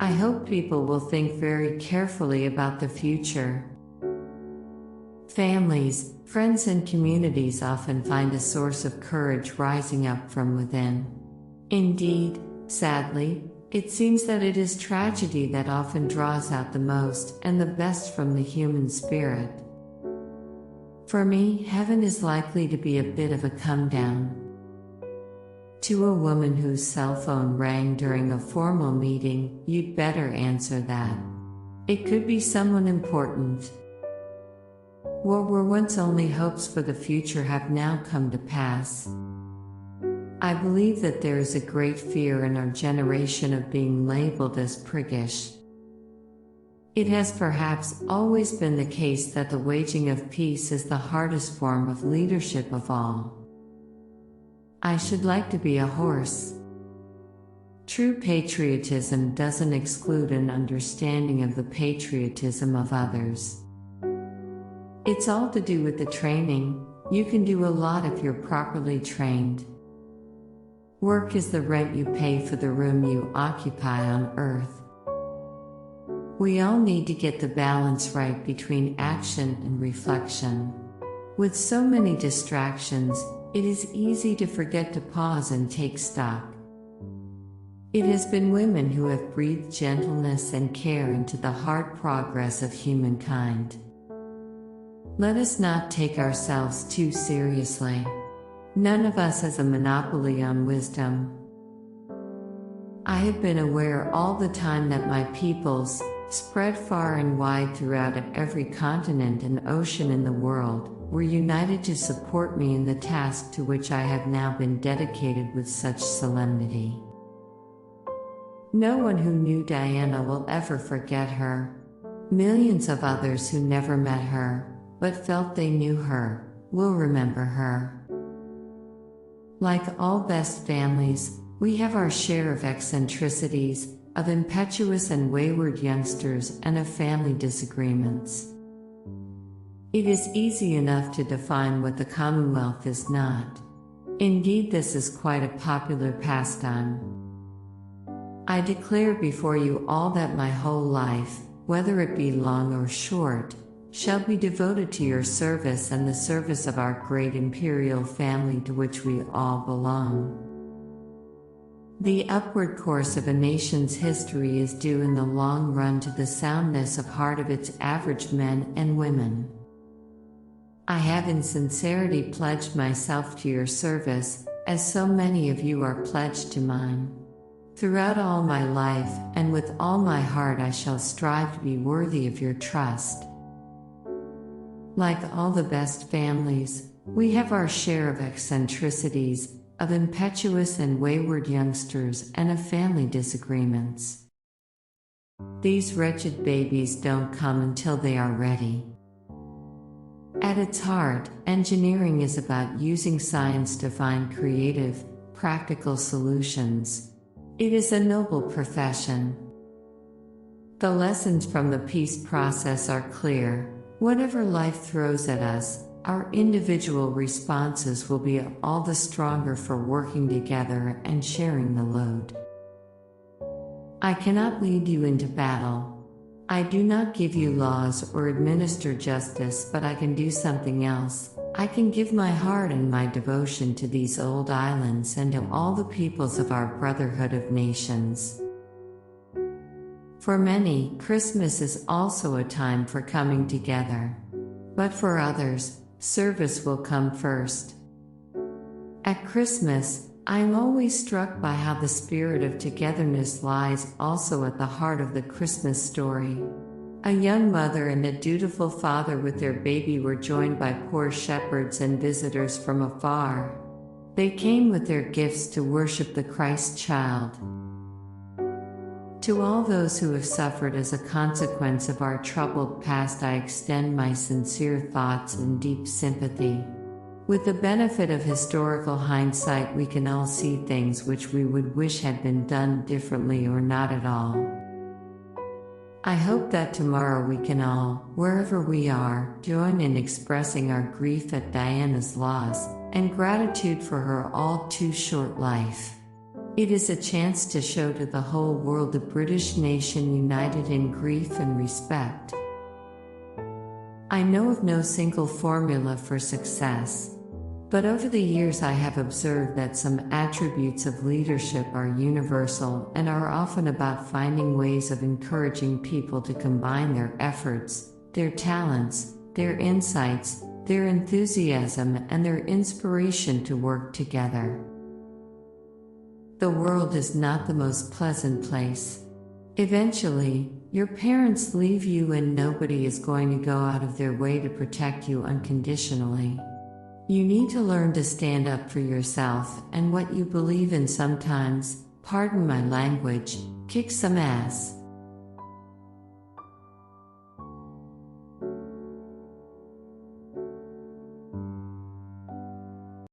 I hope people will think very carefully about the future. Families, friends, and communities often find a source of courage rising up from within. Indeed, sadly, it seems that it is tragedy that often draws out the most and the best from the human spirit. For me, heaven is likely to be a bit of a come down. To a woman whose cell phone rang during a formal meeting, you'd better answer that. It could be someone important. What were once only hopes for the future have now come to pass. I believe that there is a great fear in our generation of being labeled as priggish. It has perhaps always been the case that the waging of peace is the hardest form of leadership of all. I should like to be a horse. True patriotism doesn't exclude an understanding of the patriotism of others. It's all to do with the training. You can do a lot if you're properly trained. Work is the rent you pay for the room you occupy on earth. We all need to get the balance right between action and reflection. With so many distractions, it is easy to forget to pause and take stock. It has been women who have breathed gentleness and care into the hard progress of humankind. Let us not take ourselves too seriously. None of us has a monopoly on wisdom. I have been aware all the time that my peoples, spread far and wide throughout every continent and ocean in the world, were united to support me in the task to which I have now been dedicated with such solemnity. No one who knew Diana will ever forget her. Millions of others who never met her, but felt they knew her, will remember her. Like all best families, we have our share of eccentricities, of impetuous and wayward youngsters, and of family disagreements. It is easy enough to define what the Commonwealth is not. Indeed, this is quite a popular pastime. I declare before you all that my whole life, whether it be long or short, shall be devoted to your service and the service of our great imperial family to which we all belong. The upward course of a nation's history is due in the long run to the soundness of heart of its average men and women. I have in sincerity pledged myself to your service, as so many of you are pledged to mine. Throughout all my life, and with all my heart, I shall strive to be worthy of your trust. Like all the best families, we have our share of eccentricities, of impetuous and wayward youngsters, and of family disagreements. These wretched babies don't come until they are ready. At its heart, engineering is about using science to find creative, practical solutions. It is a noble profession. The lessons from the peace process are clear. Whatever life throws at us, our individual responses will be all the stronger for working together and sharing the load. I cannot lead you into battle. I do not give you laws or administer justice, but I can do something else. I can give my heart and my devotion to these old islands and to all the peoples of our brotherhood of nations. For many, Christmas is also a time for coming together. But for others, service will come first. At Christmas, I am always struck by how the spirit of togetherness lies also at the heart of the Christmas story. A young mother and a dutiful father with their baby were joined by poor shepherds and visitors from afar. They came with their gifts to worship the Christ child. To all those who have suffered as a consequence of our troubled past, I extend my sincere thoughts and deep sympathy. With the benefit of historical hindsight, we can all see things which we would wish had been done differently or not at all. I hope that tomorrow we can all, wherever we are, join in expressing our grief at Diana's loss and gratitude for her all too short life. It is a chance to show to the whole world a British nation united in grief and respect. I know of no single formula for success. But over the years I have observed that some attributes of leadership are universal and are often about finding ways of encouraging people to combine their efforts, their talents, their insights, their enthusiasm, and their inspiration to work together. The world is not the most pleasant place. Eventually, your parents leave you and nobody is going to go out of their way to protect you unconditionally. You need to learn to stand up for yourself and what you believe in sometimes, pardon my language, kick some ass.